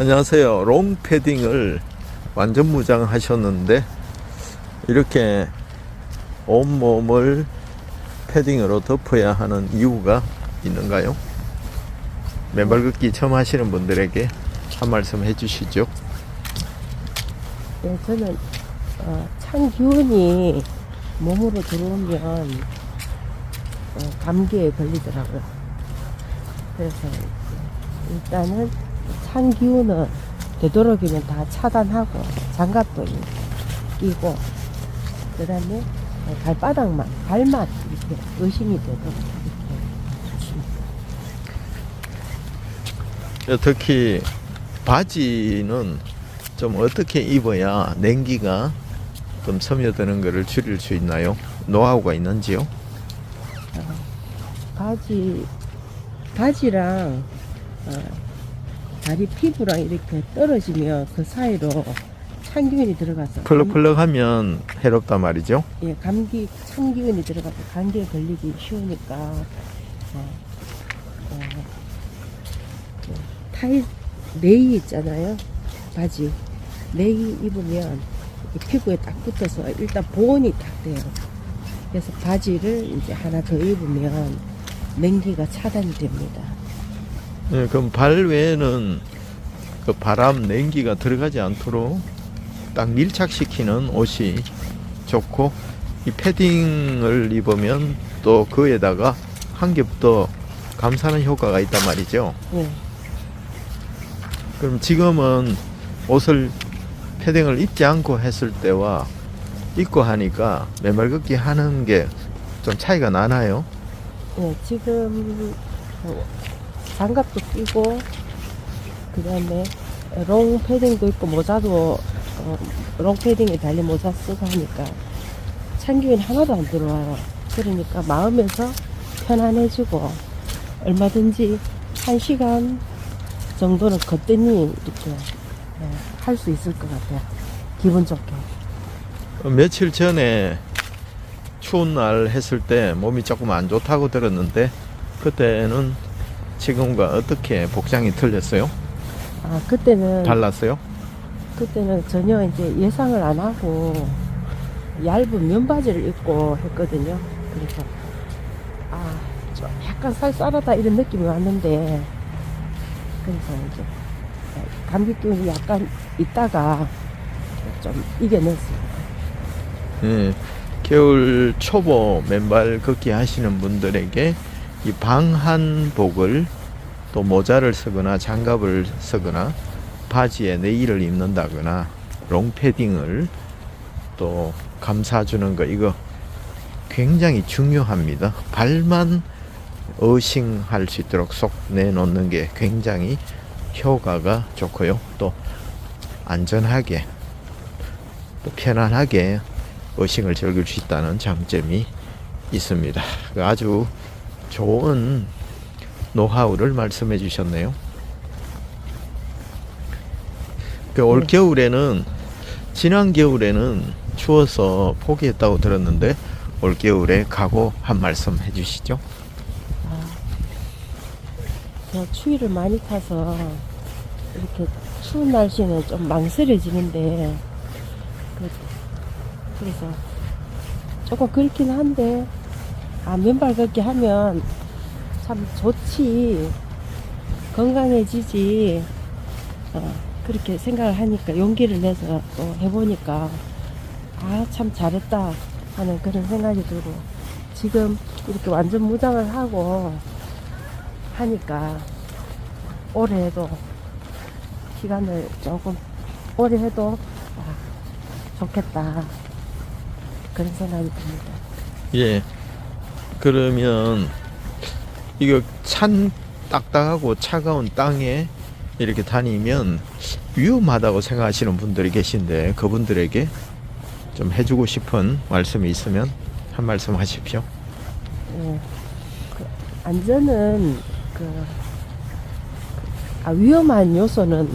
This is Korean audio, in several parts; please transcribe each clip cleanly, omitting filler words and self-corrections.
안녕하세요. 롱 패딩을 완전 무장하셨는데 이렇게 온몸을 패딩으로 덮어야 하는 이유가 있는가요? 맨발 걷기 처음 하시는 분들에게 한 말씀 해주시죠. 네, 저는 찬 기운이 몸으로 들어오면 감기에 걸리더라고요. 그래서 일단은 찬 기운은 되도록이면 다 차단하고 장갑도 끼고, 그 다음에 발바닥만, 발만 이렇게 의심이 되도록 이렇게. 특히 바지는 좀 어떻게 입어야 냉기가 좀 스며드는 것을 줄일 수 있나요? 노하우가 있는지요? 바지랑 다리 피부랑 이렇게 떨어지면 그 사이로 찬 기운이 들어가서 펄럭펄럭하면 해롭단 말이죠. 예, 찬 기운이 들어가서 감기에 걸리기 쉬우니까 레이 있잖아요. 바지 레이 입으면 피부에 딱 붙어서 일단 보온이 딱 돼요. 그래서 바지를 이제 하나 더 입으면 냉기가 차단이 됩니다. 네, 그럼 발 외에는 그 바람, 냉기가 들어가지 않도록 딱 밀착시키는 옷이 좋고, 이 패딩을 입으면 또 그에다가 한 겹 더 감싸는 효과가 있단 말이죠. 예. 그럼 지금은 옷을 패딩을 입지 않고 했을 때와 입고 하니까 맨발 걷기 하는 게 좀 차이가 나나요? 예, 지금 장갑도 끼고 그 다음에 롱 패딩도 있고 모자도 롱 패딩에 달린 모자 쓰고 하니까 찬 기운이 하나도 안 들어와요. 그러니까 마음에서 편안해지고 얼마든지 1시간 정도는 거뜬히 이렇게 할 수 있을 것 같아요. 기분 좋게. 며칠 전에 추운 날 했을 때 몸이 조금 안 좋다고 들었는데, 그때는 지금과 어떻게 복장이 틀렸어요? 그때는 달랐어요? 그때는 전혀 이제 예상을 안 하고 얇은 면바지를 입고 했거든요. 그래서 좀 약간 쌀쌀하다 이런 느낌이 왔는데, 그래서 이제 감기 기운이 약간 있다가 좀 이겨냈어요. 예, 겨울 초보 맨발 걷기 하시는 분들에게 이 방한복을, 또 모자를 쓰거나 장갑을 쓰거나 바지에 네일을 입는다거나 롱패딩을 또 감싸주는 거, 이거 굉장히 중요합니다. 발만 어싱할 수 있도록 쏙 내놓는 게 굉장히 효과가 좋고요. 또 안전하게 또 편안하게 어싱을 즐길 수 있다는 장점이 있습니다. 아주 좋은 노하우를 말씀해 주셨네요. 올 겨울에는, 지난 겨울에는 추워서 포기했다고 들었는데 올 겨울에 각오 한 말씀 해주시죠. 제가 추위를 많이 타서 이렇게 추운 날씨는 좀 망설여지는데, 그래서 조금 그렇긴 한데 맨발 걷기 하면 참 좋지, 건강해지지, 그렇게 생각을 하니까 용기를 내서 또 해보니까 참 잘했다 하는 그런 생각이 들고, 지금 이렇게 완전 무장을 하고 하니까 오래 해도, 시간을 조금 오래 해도 좋겠다, 그런 생각이 듭니다. 예. 그러면 이거 딱딱하고 차가운 땅에 이렇게 다니면 위험하다고 생각하시는 분들이 계신데, 그분들에게 좀 해주고 싶은 말씀이 있으면 한 말씀 하십시오. 예. 안전은 위험한 요소는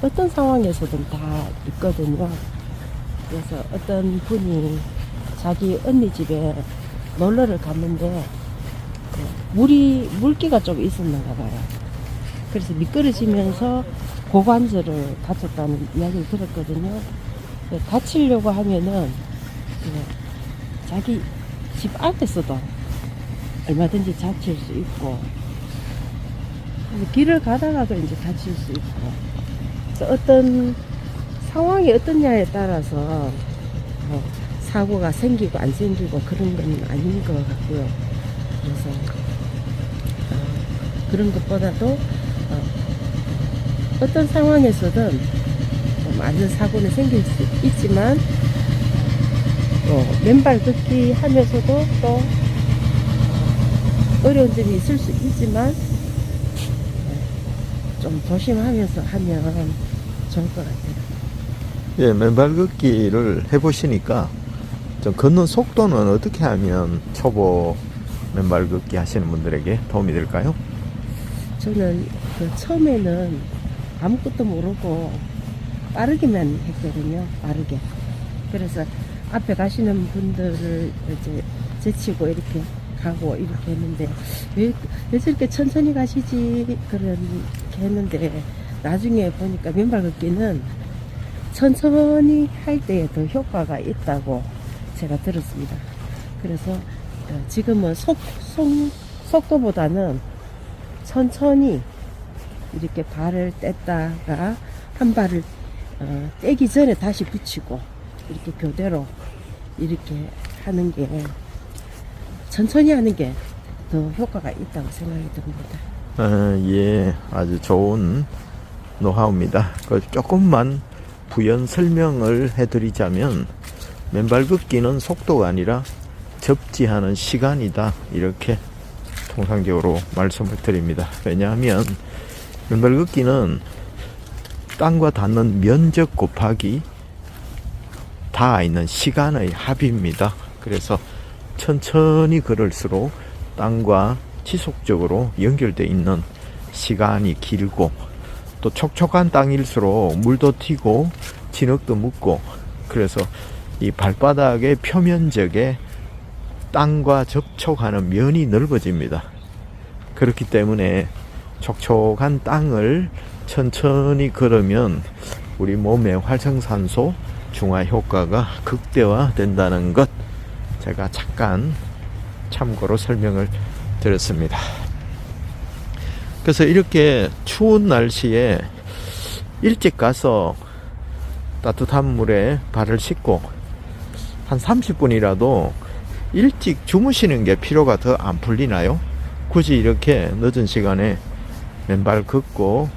어떤 상황에서든 다 있거든요. 그래서 어떤 분이 자기 언니 집에 놀러를 갔는데 물기가 좀 있었는가 봐요. 그래서 미끄러지면서 고관절을 다쳤다는 이야기를 들었거든요. 다치려고 하면은 자기 집 앞에서도 얼마든지 다칠 수 있고, 길을 가다가도 이제 다칠 수 있고, 그래서 어떤 상황이 어떠냐에 따라서 사고가 생기고 안 생기고 그런 건 아닌 것 같고요. 그래서 그런 것보다도 어떤 상황에서든 많은 사고는 생길 수 있지만 맨발 걷기 하면서도 또 어려운 점이 있을 수 있지만 좀 조심하면서 하면 좋을 것 같아요. 예, 맨발 걷기를 해보시니까 좀 걷는 속도는 어떻게 하면 초보 맨발 걷기 하시는 분들에게 도움이 될까요? 저는 처음에는 아무것도 모르고 빠르게만 했거든요. 빠르게. 그래서 앞에 가시는 분들을 이제 제치고 이렇게 가고 이렇게 했는데 왜 저렇게 천천히 가시지 그렇게 했는데 나중에 보니까 맨발 걷기는 천천히 할 때에 더 효과가 있다고 제가 들었습니다. 그래서 지금은 속도보다는 천천히 이렇게 발을 뗐다가 한 발을 떼기 전에 다시 붙이고 이렇게 교대로 이렇게 하는 게 천천히 하는 게 더 효과가 있다고 생각이 듭니다. 예, 아주 좋은 노하우입니다. 조금만 부연 설명을 해드리자면 맨발 걷기는 속도가 아니라 접지하는 시간이다, 이렇게 통상적으로 말씀을 드립니다. 왜냐하면 맨발 걷기는 땅과 닿는 면적 곱하기 닿아 있는 시간의 합입니다. 그래서 천천히 걸을수록 땅과 지속적으로 연결되어 있는 시간이 길고, 또 촉촉한 땅일수록 물도 튀고 진흙도 묻고, 그래서 이 발바닥의 표면적에 땅과 접촉하는 면이 넓어집니다. 그렇기 때문에 촉촉한 땅을 천천히 걸으면 우리 몸의 활성산소 중화 효과가 극대화된다는 것, 제가 잠깐 참고로 설명을 드렸습니다. 그래서 이렇게 추운 날씨에 일찍 가서 따뜻한 물에 발을 씻고 한 30분이라도 일찍 주무시는 게 피로가 더 안 풀리나요? 굳이 이렇게 늦은 시간에 맨발 걷고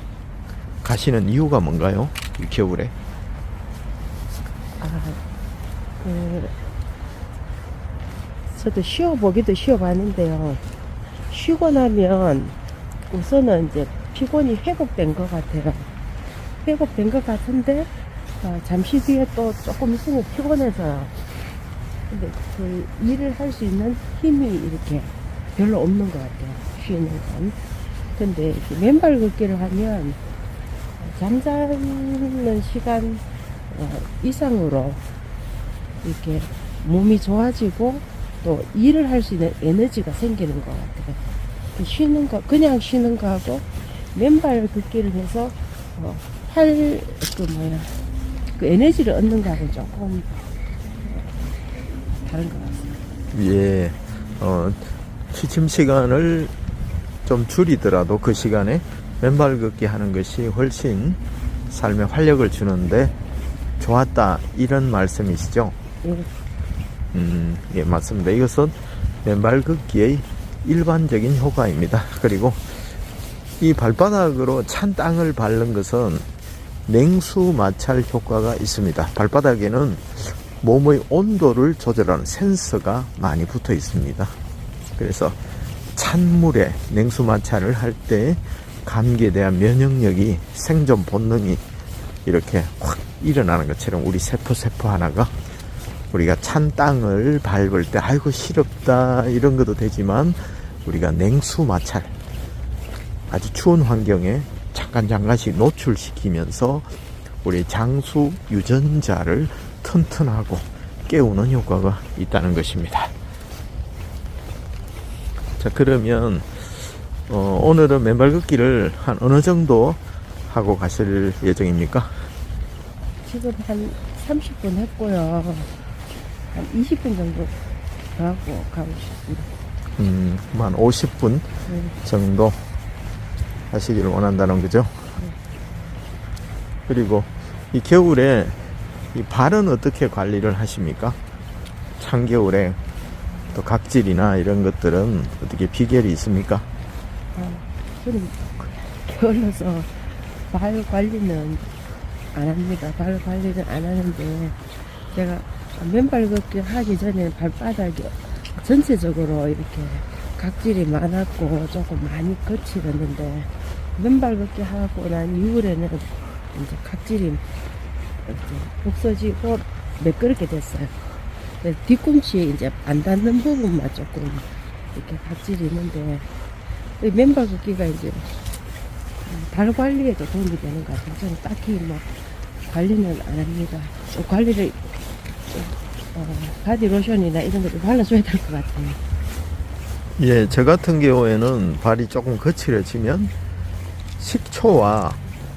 가시는 이유가 뭔가요? 이 겨울에? 저도 쉬어보기도 쉬어봤는데요. 쉬고 나면 우선은 이제 피곤이 회복된 것 같아요. 회복된 것 같은데 잠시 뒤에 또 조금 있으면 피곤해서요. 근데 그 일을 할 수 있는 힘이 이렇게 별로 없는 것 같아요. 쉬는 건. 근데 이렇게 맨발 걷기를 하면 잠자는 시간 이상으로 이렇게 몸이 좋아지고 또 일을 할 수 있는 에너지가 생기는 것 같아요. 쉬는 거, 그냥 쉬는 거하고 맨발 걷기를 해서 그 에너지를 얻는 거하고 조금 다른 것 같습니다. 예, 취침 시간을 좀 줄이더라도 그 시간에 맨발 걷기 하는 것이 훨씬 삶에 활력을 주는데 좋았다, 이런 말씀이시죠? 예. 예, 맞습니다. 이것은 맨발 걷기의 일반적인 효과입니다. 그리고 이 발바닥으로 찬 땅을 밟는 것은 냉수 마찰 효과가 있습니다. 발바닥에는 몸의 온도를 조절하는 센서가 많이 붙어 있습니다. 그래서 찬물에 냉수 마찰을 할 때 감기에 대한 면역력이, 생존 본능이 이렇게 확 일어나는 것처럼 우리 세포 하나가 우리가 찬 땅을 밟을 때 아이고 시렵다 이런 것도 되지만, 우리가 냉수 마찰, 아주 추운 환경에 잠깐씩 노출시키면서 우리 장수 유전자를 튼튼하고 깨우는 효과가 있다는 것입니다. 자, 그러면 오늘은 맨발 걷기를 한 어느 정도 하고 가실 예정입니까? 지금 한 30분 했고요. 한 20분 정도 더 하고 가고 싶습니다. 한 50분 네. 정도 하시기를 원한다는 거죠. 그리고 이 겨울에 이 발은 어떻게 관리를 하십니까? 찬겨울에 또 각질이나 이런 것들은 어떻게 비결이 있습니까? 저는 게을러서 발 관리는 안 합니다. 발 관리는 안 하는데, 제가 맨발 걷기 하기 전에는 발바닥이 전체적으로 이렇게 각질이 많았고 조금 많이 거칠었는데, 맨발 걷기 하고 난 이후에는 이제 각질이 이제 없어지고 매끄럽게 됐어요. 그래서 뒤꿈치에 이제 안 닿는 부분만 조금 이렇게 각질이 있는데, 이 맨발 걷기가 이제 발 관리에도 도움이 되는 것 같아요. 저는 딱히 뭐 관리는 안 합니다. 관리를 바디로션이나 이런 것도 발라줘야 될 것 같아요. 예, 저 같은 경우에는 발이 조금 거칠어지면 식초와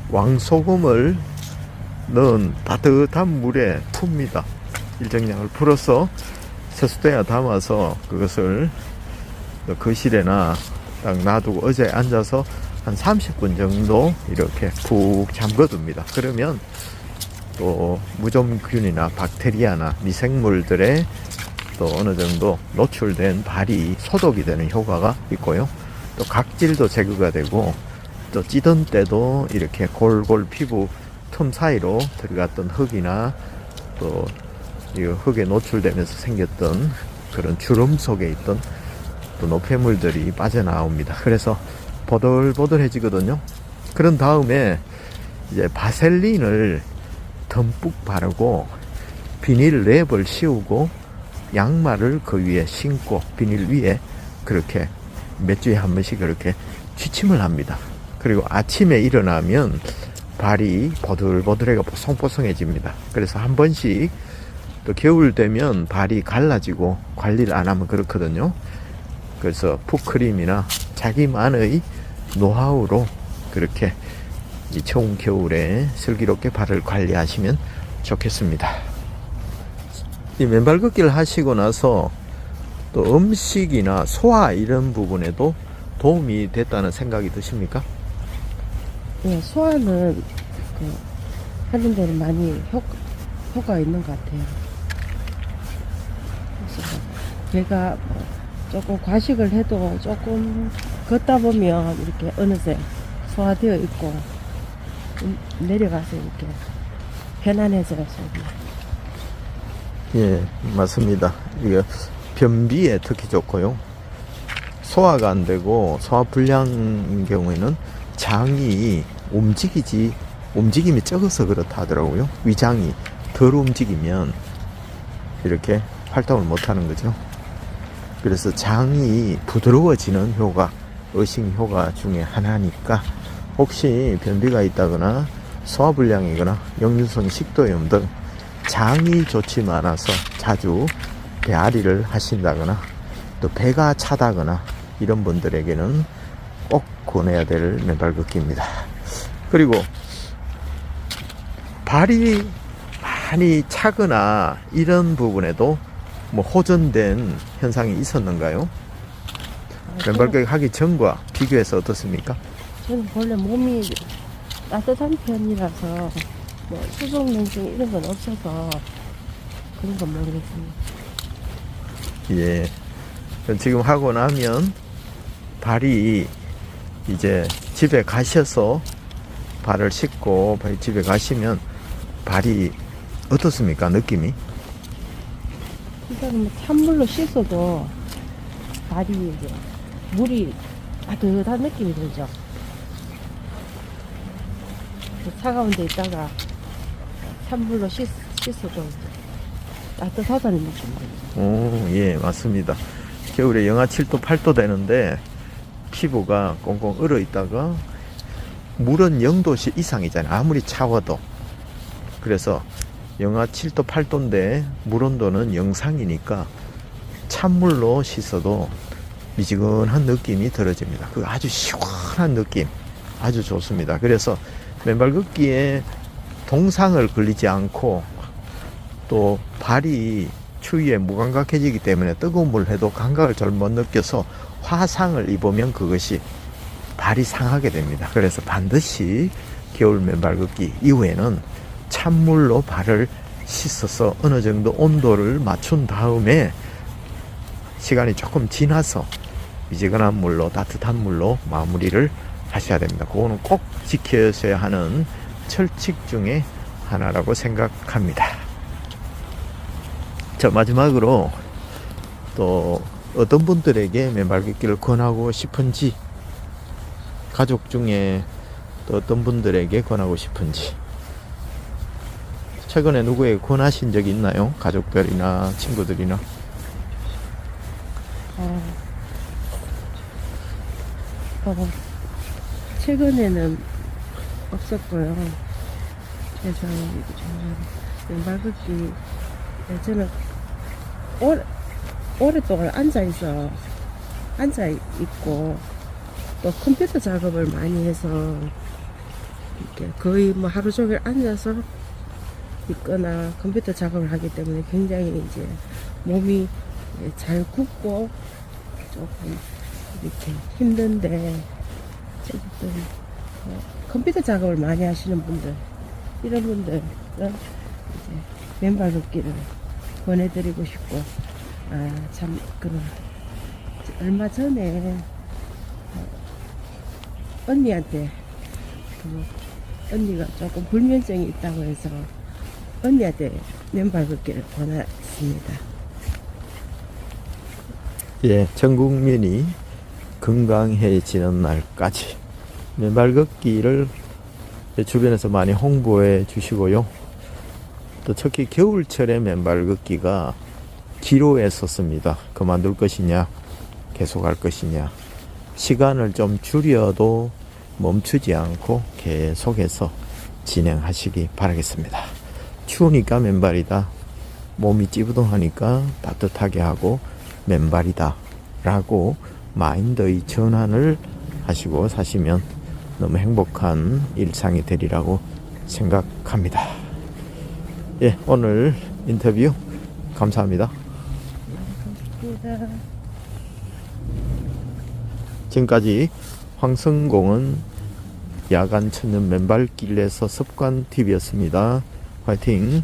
왕소금을 넣은 따뜻한 물에 풉니다. 일정량을 풀어서 세수대에 담아서 그것을 거실에나 딱 놔두고 의자에 앉아서 한 30분 정도 이렇게 푹 잠궈둡니다. 그러면 또 무좀균이나 박테리아나 미생물들에 또 어느 정도 노출된 발이 소독이 되는 효과가 있고요. 또 각질도 제거가 되고, 또 찌든 때도 이렇게 골골 피부 틈 사이로 들어갔던 흙이나 또 이 흙에 노출되면서 생겼던 그런 주름 속에 있던 또 노폐물들이 빠져나옵니다. 그래서 보들보들해지거든요. 그런 다음에 이제 바셀린을 듬뿍 바르고 비닐 랩을 씌우고 양말을 그 위에 신고 비닐 위에 그렇게 몇 주에 한 번씩 그렇게 취침을 합니다. 그리고 아침에 일어나면 발이 보들보들해가 뽀송뽀송해집니다. 그래서 한 번씩, 또 겨울 되면 발이 갈라지고 관리를 안 하면 그렇거든요. 그래서 풋크림이나 자기만의 노하우로 그렇게 이 추운 겨울에 슬기롭게 발을 관리하시면 좋겠습니다. 이 맨발 걷기를 하시고 나서 또 음식이나 소화 이런 부분에도 도움이 됐다는 생각이 드십니까? 네, 소화는 하는 데는 많이 효과가 있는 것 같아요. 그래서 제가 조금 과식을 해도 조금 걷다 보면 이렇게 어느새 소화되어 있고 내려가서 이렇게 편안해져서. 예, 맞습니다. 이게 변비에 특히 좋고요. 소화가 안 되고 소화불량인 경우에는 장이 움직임이 적어서 그렇다 하더라고요. 위장이 덜 움직이면 이렇게 활동을 못 하는 거죠. 그래서 장이 부드러워지는 효과, 의식 효과 중에 하나니까, 혹시 변비가 있다거나 소화불량이거나 역류성 식도염 등 장이 좋지 않아서 자주 배앓이를 하신다거나 또 배가 차다거나 이런 분들에게는 꼭 권해야 될 맨발 걷기입니다. 그리고 발이 많이 차거나 이런 부분에도 뭐 호전된 현상이 있었는가요? 맨발 걷기 하기 전과 비교해서 어떻습니까? 저는 원래 몸이 따뜻한 편이라서 뭐 수족냉증 이런 건 없어서 그런 건 모르겠습니다. 예. 지금 하고 나면 발이 이제 집에 가셔서 발을 씻고 집에 가시면 발이 어떻습니까? 느낌이? 일단 뭐 찬물로 씻어도 발이 이제 물이 따뜻한 느낌이 들죠. 차가운 데 있다가 찬물로 씻어도 따뜻하다는 느낌이 들죠. 오, 예, 맞습니다. 겨울에 영하 7도, 8도 되는데 피부가 꽁꽁 얼어 있다가 물은 0도씨 이상이잖아요. 아무리 차워도. 그래서 영하 7도, 8도인데 물 온도는 영상이니까 찬물로 씻어도 미지근한 느낌이 들어집니다. 그 아주 시원한 느낌 아주 좋습니다. 그래서 맨발 걷기에 동상을 걸리지 않고 또 발이 추위에 무감각해지기 때문에 뜨거운 물 해도 감각을 잘 못 느껴서 화상을 입으면 그것이 발이 상하게 됩니다. 그래서 반드시 겨울 맨발 걷기 이후에는 찬물로 발을 씻어서 어느 정도 온도를 맞춘 다음에 시간이 조금 지나서 미지근한 물로 따뜻한 물로 마무리를 하셔야 됩니다. 그거는 꼭 지켜셔야 하는 철칙 중에 하나라고 생각합니다. 자, 마지막으로 또 어떤 분들에게 맨발 걷기를 권하고 싶은지, 가족 중에 또 어떤 분들에게 권하고 싶은지, 최근에 누구에게 권하신 적이 있나요? 가족들이나 친구들이나. 최근에는 없었고요. 그래서 맨발 걷기 저는 오랫동안 앉아 있고 또 컴퓨터 작업을 많이 해서 이렇게 거의 뭐 하루 종일 앉아서 있거나 컴퓨터 작업을 하기 때문에 굉장히 이제 몸이 잘 굽고 조금 이렇게 힘든데 어쨌든 컴퓨터 작업을 많이 하시는 분들, 이런 분들은 이제 맨발 걷기를 권해드리고 싶고, 참 그런 얼마 전에 언니한테 언니가 조금 불면증이 있다고 해서 언니한테 맨발 걷기를 권했습니다. 예, 전 국민이 건강해지는 날까지 맨발 걷기를 주변에서 많이 홍보해 주시고요. 또 특히 겨울철에 맨발 걷기가 기로했었습니다. 그만둘 것이냐, 계속할 것이냐. 시간을 좀 줄여도 멈추지 않고 계속해서 진행하시기 바라겠습니다. 추우니까 맨발이다. 몸이 찌부둥하니까 따뜻하게 하고 맨발이다 라고 마인드의 전환을 하시고 사시면 너무 행복한 일상이 되리라고 생각합니다. 예, 오늘 인터뷰 감사합니다. 감사합니다. 지금까지 황성공은 야간 천년 맨발길에서 습관 TV였습니다. 화이팅!